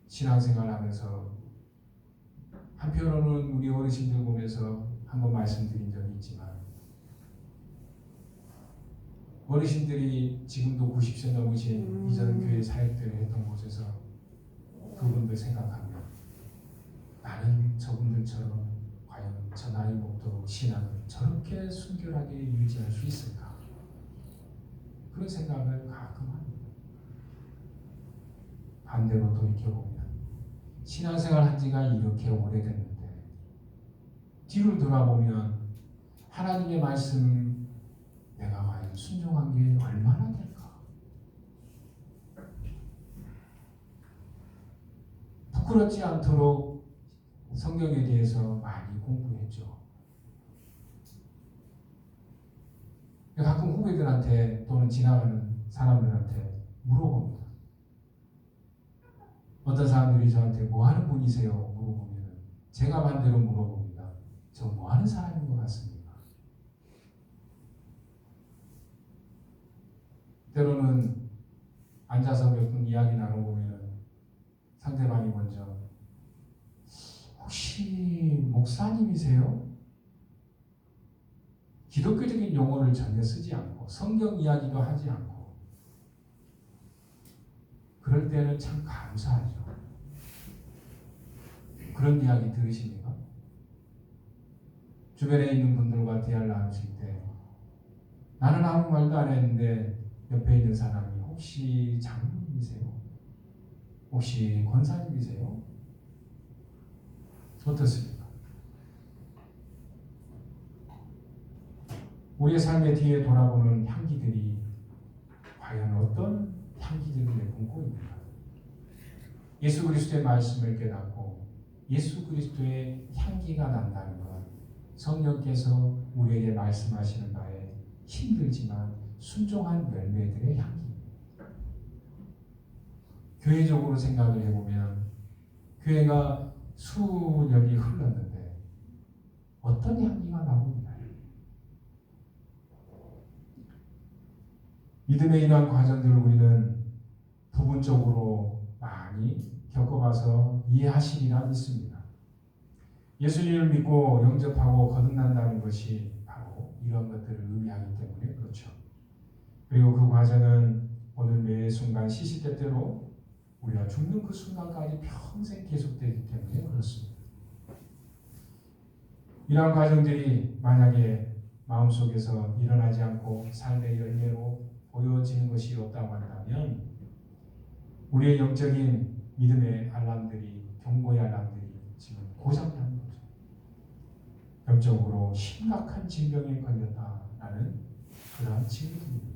[SPEAKER 1] 신앙생활하면서 한편으로는 우리 어르신들 보면서 한번 말씀드린 적이 있지만 어르신들이 지금도 90세 넘으신 이전 교회 사역들을 했던 곳에서 그분들 생각하면 나는 저분들처럼 과연 저 나이 먹도록 신앙을 저렇게 순결하게 유지할 수 있을까? 그런 생각을 가끔 합니다. 반대로 돌이켜보면 신앙생활 한 지가 이렇게 오래됐는데 뒤를 돌아보면 하나님의 말씀 내가 과연 순종한 게 얼마나 될까? 부끄럽지 않도록 성경에 대해서 많이 공부했죠. 가끔 후배들한테 또는 지나가는 사람들한테 물어봅니다. 어떤 사람들이 저한테 뭐 하는 분이세요? 물어보면 제가 반대로 물어봅니다. 저 뭐 하는 사람인 것 같습니까? 때로는 앉아서 몇 분 이야기 나눠보면 상대방이 먼저 혹시 목사님이세요? 기독교적인 용어를 전혀 쓰지 않고 성경 이야기도 하지 않고 그럴 때는 참 감사하죠. 그런 이야기 들으십니까? 주변에 있는 분들과 대화를 나누실 때 나는 아무 말도 안 했는데 옆에 있는 사람이 혹시 장로님이세요? 혹시 권사님이세요? 어떻습니까? 우리의 삶의 뒤에 돌아보는 향기들이 과연 어떤 향기들을 내뿜고 있는가? 예수 그리스도의 말씀을 깨닫고 예수 그리스도의 향기가 난다는 것, 성령께서 우리에게 말씀하시는 바에 힘들지만 순종한 열매들의 향기입니다. 교회적으로 생각을 해보면 교회가 수년이 흘렀는데 어떤 향기가 나고 있나요? 믿음의 이러한 과정들을 우리는 부분적으로 많이 겪어봐서 이해하시리라 믿습니다. 예수님을 믿고 영접하고 거듭난다는 것이 바로 이런 것들을 의미하기 때문에 그렇죠. 그리고 그 과정은 오늘 매 순간 시시때때로 우리가 죽는 그 순간까지 평생 계속되기 때문에 그렇습니다. 이러한 과정들이 만약에 마음속에서 일어나지 않고 삶의 열매로 보여지는 것이 없다고 한다면 우리의 영적인 믿음의 알람들이, 경고의 알람들이 지금 고장난 거죠. 영적으로 심각한 질병에 걸렸다라는 그러한 징후입니다.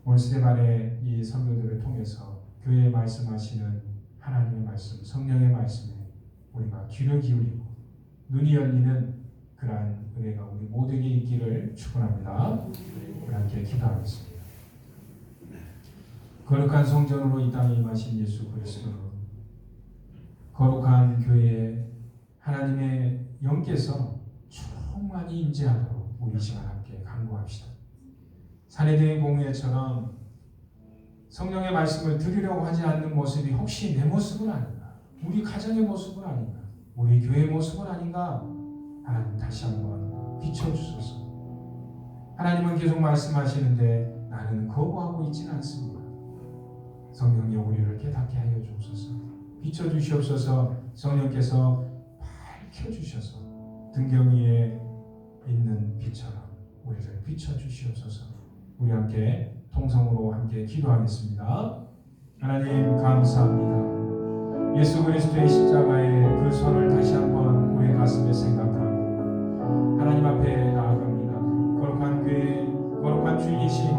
[SPEAKER 1] 오늘 스데반의 이 선교들을 통해서 교회에 말씀하시는 하나님의 말씀, 성령의 말씀에 우리가 귀를 기울이고 눈이 열리는 그러한 은혜가 우리 모두에게 있기를 축원합니다. 우리 함께 기도하겠습니다. 거룩한 성전으로 이 땅에 임하신 예수 그리스도, 거룩한 교회에 하나님의 영께서 충만히 임재하도록 우리 이 시간 함께 간구합시다. 사내들의 공회처럼 성령의 말씀을 들으려고 하지 않는 모습이 혹시 내 모습은 아닌가? 우리 가정의 모습은 아닌가? 우리 교회의 모습은 아닌가? 하나님 다시 한번 비춰주소서. 하나님은 계속 말씀하시는데 나는 거부하고 있지는 않습니다. 성령님 우리를 깨닫게 하여 주옵소서. 비춰주시옵소서. 성령께서 밝혀주셔서 등경 위에 있는 빛처럼 우리를 비춰주시옵소서. 우리 함께 통성으로 함께 기도하겠습니다. 하나님 감사합니다. 예수 그리스도의 십자가의 그 손을 다시 한번 우리의 가슴에 생각하고 하나님 앞에 나아갑니다. 거룩한 교회, 거룩한 주이신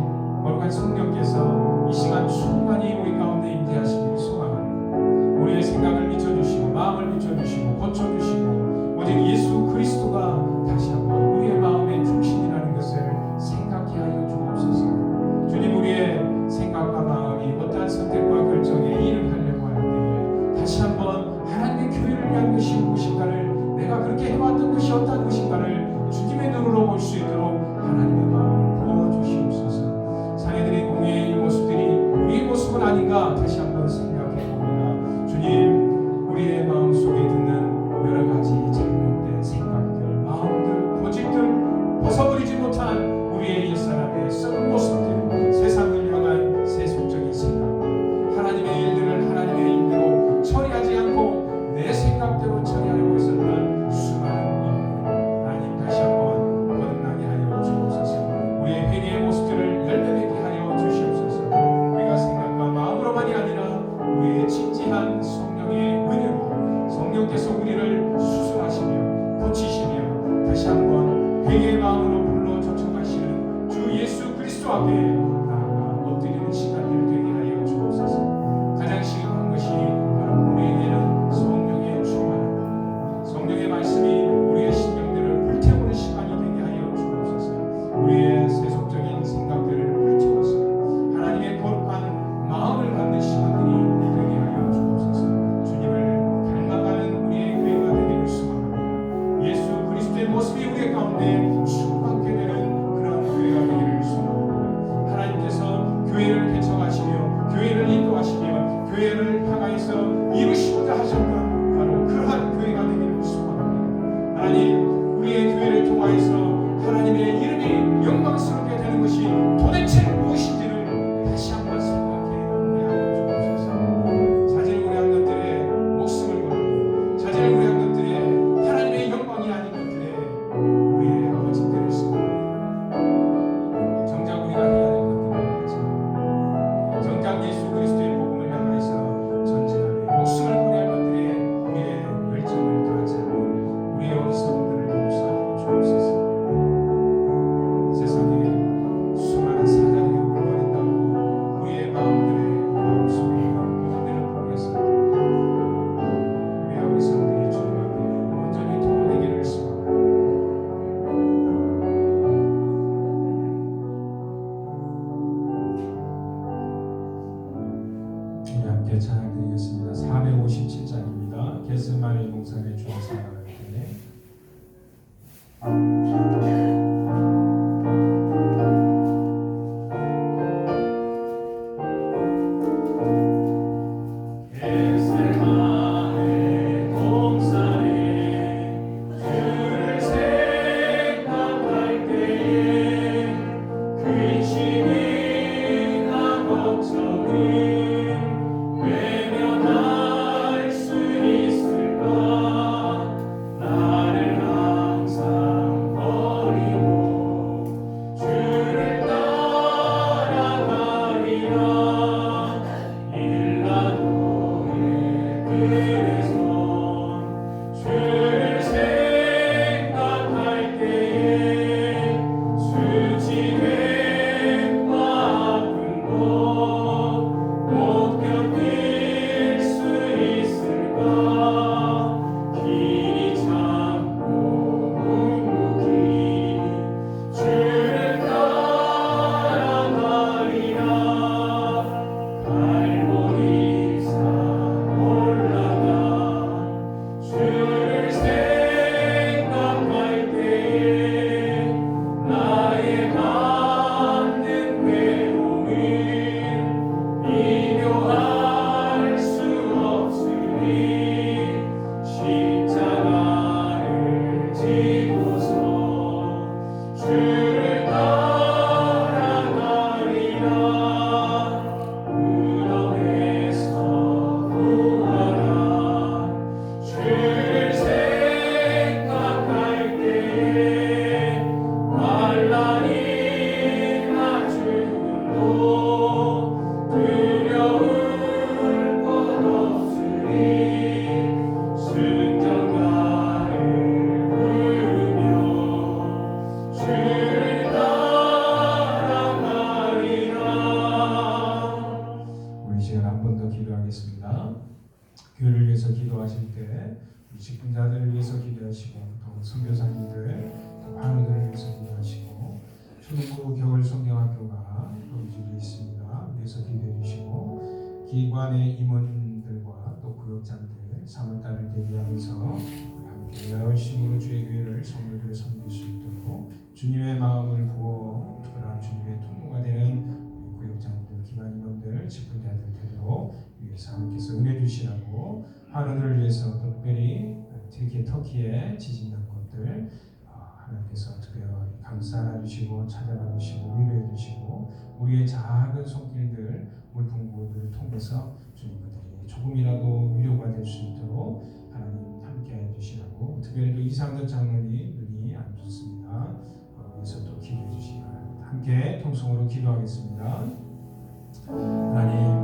[SPEAKER 1] 거룩한 성령께서 이 시간 충만히 우리 가운데 임재하시기를 소망합니다. 우리의 생각을 비춰주시고 마음을 비춰주시고 고쳐주시고 오직 예수 그리스도가 다시 한번 우리의 마음의 중심이라는 것을 생각해 하여 주옵소서. 주님 우리의 생각과 마음이 어떠한 선택과 결정에 일을 하려고 할 때에 다시 한번 하나님의 교회를 위한 것이 무엇인가를 내가 그렇게 해왔던 것이 어떠한 것인가를 주님의 눈으로 볼 수 있도록 하나님의 마음을 부어주시옵소서. 사내들의 공예의 이 모습들이 우리의 모습은 아닌가 다시 한번 생각해 봅니다. 주님 우리의 마음속에 드는 여러 가지 잘못된 생각들, 마음들, 고집들, 벗어버리지 못한 우리의 옛사람의 썩은 모습들, 세상을 향한 세속적인 생각, 하나님의 일들을 하나님의 일대로 처리하지 않고 내 생각대로 처리하려고 했었던 수많은 일, 하나님 다시 한번 거듭나게 하여 주옵소서. 우리의 회개의 모습들을 열매맺게 하여 주시옵소서. 우리가 생각과 마음으로만이 아니라 우리의 진지한 성령의 은혜로 성령께서 우리를 수술하시며 고치시며 다시 한번 회개의 마음으로 불러 쫓아가시는 주 예수 그리스도 앞에 나아가 엎드리는 시간들을 되게 하여 주옵소서. 가장 시급한 것이 바로 우리에게는 성령의 충만함, 성령의 말씀이 우리의 심령들을 불태우는 시간이 되게 하여 주옵소서. 우리의 세속적인 생각들을 불태워서 하나님의 거룩한 마음을 갖는 시간들이 되게 하여 주옵소서. 주님을 닮아가는 우리의 교회가 되기를 소망합니다. 예수 그리스도의 모습이 우리 가운데 충만케 되는 그런 교회가 되기를 소망합니다. 하나님께서 교회를 개척하시며 교회를 인도하시며 교회를 향하여서 이루시고자 하셨던 바로 그러한 교회가 되기를 소망합니다. 하나님 우리의 교회를 통하여서 하나님의 이름이 영광스럽게 되는 것이 도대체 무엇인지를 다시 한번 생각해 보게 하여 주옵소서. 자질 우려한 것들에 목숨을 걸고 자질 우려한 것들에 하나님의 영광이 아닌 것들에 우리의 거짓들을 쓰고 정작 우리가 해야 될 것들을 하지 정작 예수 그리스도의 복음을 향해서 전진하며 목숨을 버려야 할 것들에 주를 따라가리라. 무덤에서 구하라. 주를 생각할 때에 말라리 나 주도 두려울 것 없으리. 순정가를 부르며 주를 따라가리라. 우리 시간 한 번 더 기도하겠습니다. 교회를 위해서 기도하실 때 우리 직분자들을 위해서 기도하시고 또 선교사님들 또 환우들을 위해서 기도하시고 초등부 겨울 성경학교가 우리 있습니다. 위해서 기도해 주시고 기관의 임원들과 또 구역장들 3월달을 대비하면서 함께 열심으로 주의 교회를 성도들을 섬길 수 있도록 주님의 마음을 부어 특별한 주님의 통로가 되는 구역장들, 기관 임원들, 직분자들 되도록 위해서 함께서 은혜 주시라고 환우들을 위해서 특별히 터키의 지진 난 곳들 하나님께서 특별히 감싸 주시고 찾아가 주시고 위로해 주시고 우리의 작은 손길들 물풍부들을 통해서 주님 그들이 조금이라도 위로가 될 수 있도록 하나님 함께해 주시라고 특별히 또 이상덕 장로님 눈이 안 좋습니다. 그래서 또 기도해 주시기 바랍니다. 함께 통성으로 기도하겠습니다. 하나님